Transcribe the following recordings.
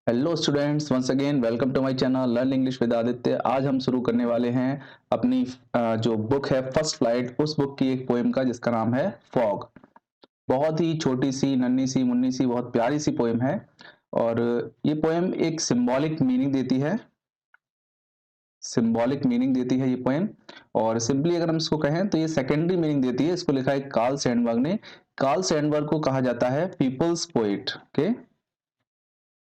Hello students, once again welcome to my channel learn English with Aditya. आज हम शुरू करने वाले हैं अपनी जो बुक है फर्स्ट फ्लाइट, उस बुक की एक पोएम का जिसका नाम है फॉग। बहुत ही छोटी सी नन्ही सी मुन्नी सी बहुत प्यारी सी पोएम है। और ये पोएम एक सिंबॉलिक मीनिंग देती है ये पोएम। और सिंपली अगर हम इसको कहें तो ये सेकेंडरी मीनिंग देती है। इसको लिखा है कार्ल सैंडबर्ग ने। कार्ल सैंडबर्ग को कहा जाता है people's poet. Okay,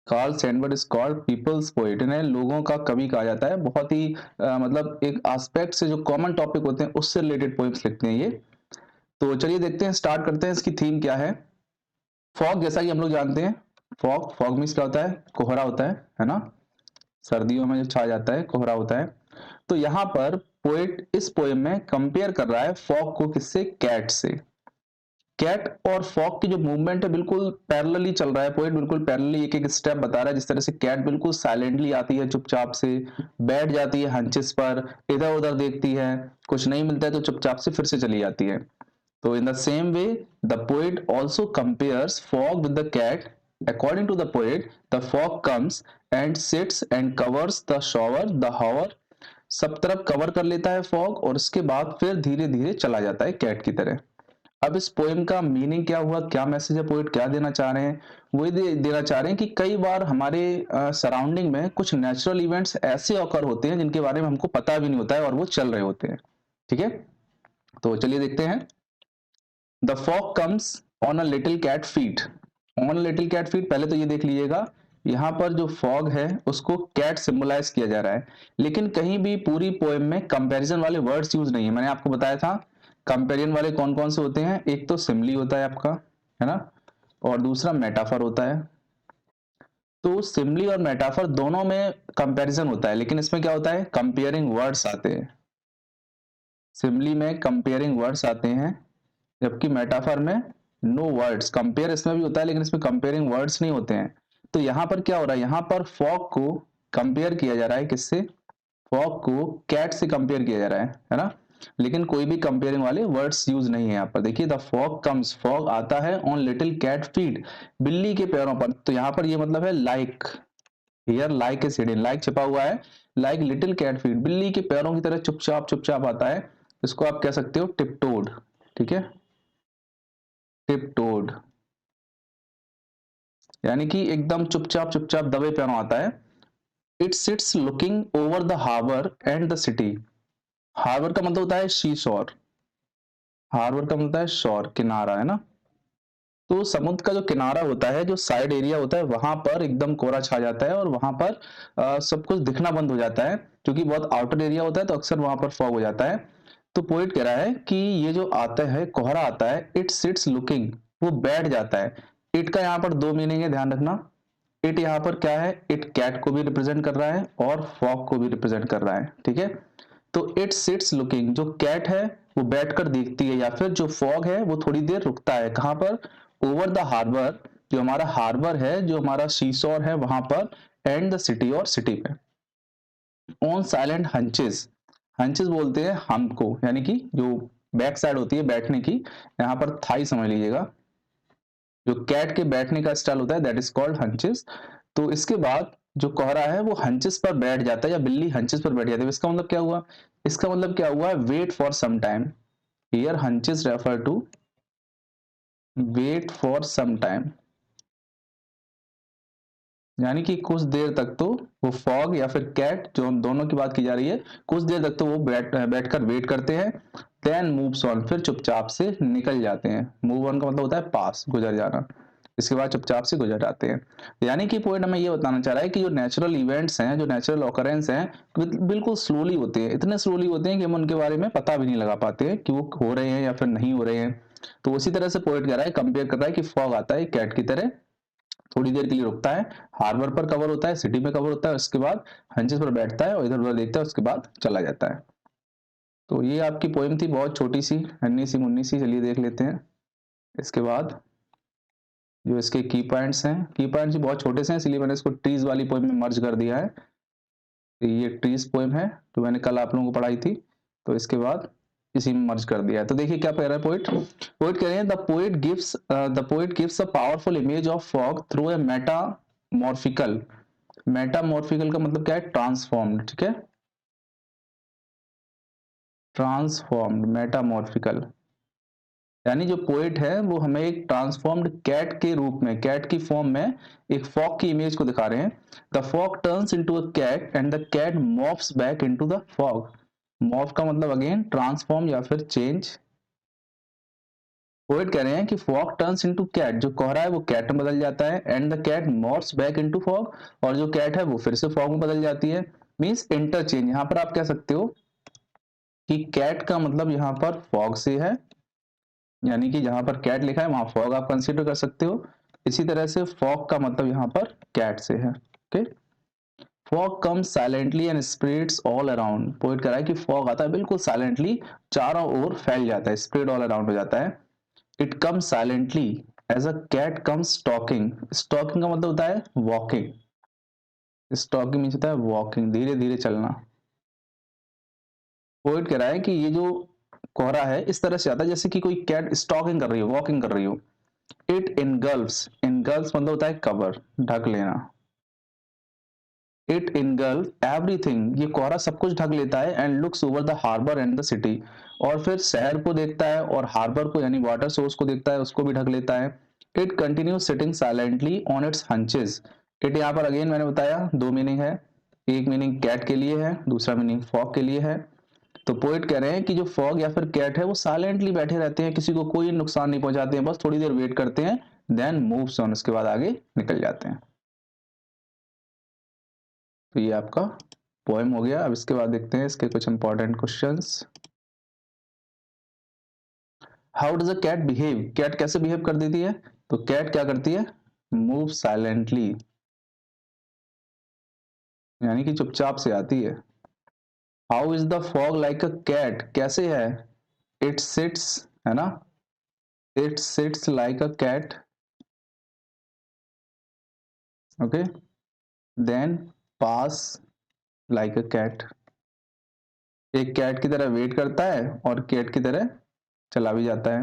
Carl Sandburg is called people's poet. इन्हें लोगों का कवि कहा जाता है। बहुत ही मतलब एक एस्पेक्ट से जो कॉमन टॉपिक होते हैं उससे रिलेटेड पोएम्स लिखते हैं ये। तो चलिए देखते हैं, स्टार्ट करते हैं। इसकी थीम क्या है? फॉग, जैसा कि हम लोग जानते हैं, फॉग फॉग मीन्स क्या होता है? कोहरा होता है ना। सर्दियों में जो छा जाता है कोहरा होता है। तो यहाँ पर पोएट इस पोएम में कंपेयर कर रहा है फॉग को किससे? कैट से। कैट और फॉग की जो मूवमेंट है बिल्कुल पैरेलली चल रहा है। पोएट बिल्कुल पैरेलली एक एक स्टेप बता रहा है। जिस तरह से कैट बिल्कुल साइलेंटली आती है, चुपचाप से बैठ जाती है हंचेस पर, इधर उधर देखती है, कुछ नहीं मिलता है तो चुपचाप से फिर से चली जाती है। तो in the same way the poet also compares fog with the cat. According to the poet, the fog comes and sits and covers the shower the hover. सब तरफ कवर कर लेता है फॉग और उसके बाद फिर धीरे धीरे चला जाता है कैट की तरह। अब इस पोएम का मीनिंग क्या हुआ, क्या मैसेज है, पोएट क्या देना चाह रहे हैं? वही देना चाह रहे हैं कि कई बार हमारे सराउंडिंग में कुछ नेचुरल इवेंट्स ऐसे ऑकर होते हैं जिनके बारे में हमको पता भी नहीं होता है और वो चल रहे होते हैं। ठीक है, तो चलिए देखते हैं। The fog comes on a little cat feet. On little cat feet, पहले तो ये देख लीजिएगा, यहाँ पर जो फॉग है उसको कैट सिंबलाइज किया जा रहा है। लेकिन कहीं भी पूरी पोएम में कंपैरिजन वाले वर्ड्स यूज नहीं है। मैंने आपको बताया था कंपेरिजन वाले कौन कौन से होते हैं। एक तो सिमली होता है आपका, है ना, और दूसरा मेटाफर होता है। तो सिमली और मेटाफर दोनों में कंपैरिजन होता है, लेकिन इसमें क्या होता है? कंपेयरिंग वर्ड्स आते हैं। सिमली में कंपेयरिंग वर्ड्स आते हैं, जबकि मेटाफर में नो वर्ड्स। कंपेयर इसमें भी होता है लेकिन इसमें कंपेयरिंग वर्ड्स नहीं होते हैं। तो यहां पर क्या हो रहा है? यहां पर फॉग को कंपेयर किया जा रहा है किससे? फॉग को कैट से कंपेयर किया जा रहा है ना। लेकिन कोई भी कंपेयरिंग वाले वर्ड्स यूज नहीं है यहाँ पर। देखिए, द फॉग कम्स, फॉग आता है ऑन लिटिल कैट फीट, बिल्ली के पैरों पर। तो यहाँ पर ये मतलब है like, here like is hidden, like छिपा हुआ है। लाइक लिटिल कैट फीट, बिल्ली के पैरों की तरह चुपचाप चुपचाप आता है। इसको आप कह सकते हो टिपटोड। ठीक है, टिपटोड यानी कि एकदम चुपचाप चुपचाप दबे पैरों आता है। It sits looking over the harbour and the city. Harbour का मतलब होता है शी शोर। हार्बर का मतलब होता है शोर, किनारा, है ना। तो समुद्र का जो किनारा होता है, जो साइड एरिया होता है, वहां पर एकदम कोहरा छा जाता है और वहां पर सब कुछ दिखना बंद हो जाता है। क्योंकि बहुत आउटर एरिया होता है तो अक्सर वहां पर फॉग हो जाता है। तो पोइट कह रहा है कि ये जो आता है कोहरा आता है, इट सिट्स लुकिंग, वो बैठ जाता है। इट का यहाँ पर दो मीनिंग है, ध्यान रखना। इट यहाँ पर क्या है? इट कैट को भी रिप्रेजेंट कर रहा है और फॉग को भी रिप्रेजेंट कर रहा है। ठीक है, तो इट सिट्स लुकिंग, जो कैट है वो बैठकर देखती है, या फिर जो फॉग है वो थोड़ी देर रुकता है। कहां पर? ओवर द हार्बर, जो हमारा हार्बर है, जो हमारा सीशोर है वहां पर, एंड द सिटी, और सिटी पे। ऑन साइलेंट हंचेस, हंचेस बोलते हैं हमको, यानी कि जो बैक साइड होती है बैठने की। यहाँ पर थाई समझ लीजिएगा, जो कैट के बैठने का स्टाइल होता है दैट इज कॉल्ड हंचेस। तो इसके बाद जो कोहरा है वो हंचेस पर बैठ जाता है, या बिल्ली हंचेस पर बैठ जाती है। इसका मतलब क्या हुआ? इसका मतलब क्या हुआ? Wait for some time. Here hunches refer to wait for some time, यानी कि कुछ देर तक तो वो फॉग या फिर कैट, जो दोनों की बात की जा रही है, कुछ देर तक तो वो बैठकर वेट करते हैं। देन मूव्स ऑन, फिर चुपचाप से निकल जाते हैं। मूव ऑन का मतलब होता है पास, गुजर जाना। इसके बाद चुपचाप से गुजर जाते हैं। यानी कि पॉइंट हमें ये बताना चाह रहा है कि जो नेचुरल इवेंट्स हैं, जो नेचुरल ऑकरेंस हैं, बिल्कुल स्लोली होते हैं। इतने स्लोली होते हैं कि हम उनके बारे में पता भी नहीं लगा पाते हैं कि वो हो रहे हैं या फिर नहीं हो रहे हैं। तो उसी तरह से पोएट कह रहा है, कंपेयर कर रहा है कि फॉग आता है कैट की तरह, थोड़ी देर के लिए रुकता है, हार्बर पर कवर होता है, सिटी में कवर होता है, उसके बाद हंचेस पर बैठता है और इधर उधर देखता है, उसके बाद चला जाता है। तो ये आपकी पोएम थी, बहुत छोटी सी नन्ही सी मुन्नी सी। चलिए देख लेते हैं इसके बाद जो इसके की पॉइंट्स हैं। की पॉइंट्स बहुत छोटे से हैं, इसलिए मैंने इसको ट्रीज वाली पोएम में मर्ज कर दिया है। तो ये ट्रीज पोएम है जो मैंने कल आप लोगों को पढ़ाई थी, तो इसके बाद इसी में मर्ज कर दिया है। तो देखिए क्या कह रहा है पोइट। पोइट कह रहे हैं, the poet gives a powerful image of fog through a metamorphical metamorphical का मतलब क्या है? ट्रांसफॉर्म्ड, ठीक है, ट्रांसफॉर्म्ड, मेटामॉर्फिकल, यानी जो पोएट है वो हमें एक ट्रांसफॉर्म्ड कैट के रूप में, कैट की फॉर्म में एक फॉग की इमेज को दिखा रहे हैं। The fog turns into a cat and the cat moves back into the fog. Move का मतलब अगेन ट्रांसफॉर्म या फिर चेंज। पोएट कह रहे हैं कि फॉग टर्न्स इनटू कैट, जो कोहरा है वो कैट में बदल जाता है, and the cat moves back into fog, और जो कैट है वो फिर से फॉग में बदल जाती है। Means interchange. यहां पर आप कह सकते हो कि कैट का मतलब यहां पर फॉग से है, यानी कि जहां पर कैट लिखा है वहां फॉग आप कंसीडर कर सकते हो। इसी तरह से फॉग का मतलब यहां पर कैट से है। Okay, fog comes silently and spreads all around. Poet कह रहा है कि फॉग आता है बिल्कुल साइलेंटली, चारों ओर फैल जाता है, स्प्रेड ऑल अराउंड हो जाता है। It comes silently as a cat comes stalking. Stalking का मतलब होता है वॉकिंग, स्टॉकिंग मीन्स होता है वॉकिंग, धीरे धीरे चलना। पोइट कह रहा है कि ये जो कोहरा है इस तरह से आता है जैसे कि कोई कैट स्टॉकिंग कर रही हो, वॉकिंग कर रही हो। इट इनगल्फ्स, इनगल्फ्स मतलब होता है कवर, ढक लेना। इट इनगल्फ एवरीथिंग, ये कोहरा सब कुछ ढक लेता है। And looks over the harbour and the city, और फिर शहर को देखता है और हार्बर को यानी वाटर सोर्स को देखता है, उसको भी ढक लेता है। It continue sitting silently on its hunches. It यहाँ पर अगेन मैंने बताया दो मीनिंग है, एक मीनिंग कैट के लिए है, दूसरा मीनिंग फॉग के लिए है। तो पोइट कह रहे हैं कि जो फॉग या फिर कैट है वो साइलेंटली बैठे रहते हैं, किसी को कोई नुकसान नहीं पहुंचाते हैं, बस थोड़ी देर वेट करते हैं, देन मूव्स ऑन, उसके बाद आगे निकल जाते हैं। तो ये आपका पोएम हो गया। अब इसके बाद देखते हैं इसके कुछ important questions. How does a cat behave, cat कैसे बिहेव कर देती है? तो कैट क्या करती है? मूव साइलेंटली, यानी कि चुपचाप से आती है। How is the fog like a cat, कैसे है? इट सिट्स, है ना, it sits like a cat, okay, then pass like a cat, एक कैट की तरह वेट करता है और कैट की तरह चला भी जाता है।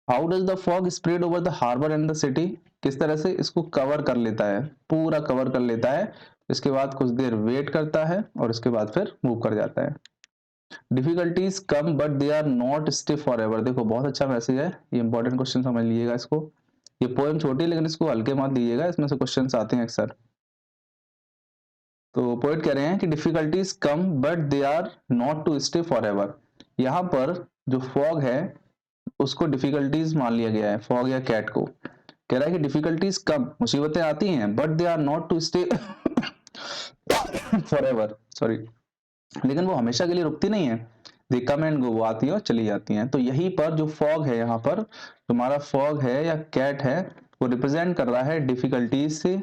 How does the fog spread over the harbour and the city, किस तरह से इसको कवर कर लेता है, पूरा कवर कर लेता है, इसके बाद कुछ देर वेट करता है और उसके बाद फिर मूव कर जाता है। Difficulties come but they are not stay forever, देखो बहुत अच्छा मैसेज है, ये इंपॉर्टेंट क्वेश्चन समझ लीजिएगा इसको। ये पोएम छोटी है लेकिन इसको हल्के मत दीजिएगा, इसमें से क्वेश्चन आते हैं अक्सर। तो पोएट कह रहे हैं कि difficulties come but they are not to stay forever. यहाँ पर जो फॉग है उसको डिफिकल्टीज मान लिया गया है, फॉग या कैट को। कह रहा है कि डिफिकल्टीज कम, मुसीबतें आती हैं, but they are not to stay forever, sorry, लेकिन वो हमेशा के लिए रुकती नहीं है। दे कम एंड गो, वो आती है और चली जाती हैं। तो यहीं पर जो फॉग है, यहाँ पर तुम्हारा फॉग है या कैट है, वो रिप्रेजेंट कर रहा है डिफिकल्टीज से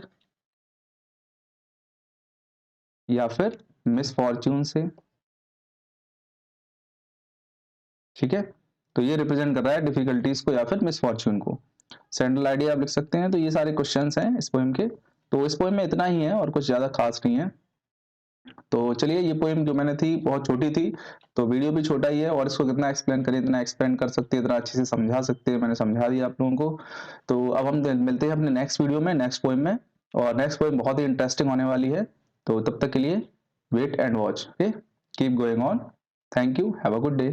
या फिर मिसफॉर्च्यून से, ठीक है। तो ये रिप्रेजेंट कर रहा है डिफिकल्टीज को या फिर मिसफॉर्च्यून को। सेंट्रल आइडिया आप लिख सकते हैं। तो ये सारे क्वेश्चंस हैं इस पोएम के। तो इस पोएम में इतना ही है और कुछ ज्यादा खास नहीं है। तो चलिए, ये पोएम जो मैंने थी बहुत छोटी थी, तो वीडियो भी छोटा ही है, और इसको कितना एक्सप्लेन करें, इतना एक्सप्लेन कर सकते हैं, इतना अच्छे से समझा सकते हैं, मैंने समझा दिया आप लोगों को। तो अब हम मिलते हैं अपने नेक्स्ट वीडियो में, नेक्स्ट पोएम में, और नेक्स्ट पोएम बहुत ही इंटरेस्टिंग होने वाली है। तो तब तक के लिए wait and watch, okay, keep going on, thank you, have a good day.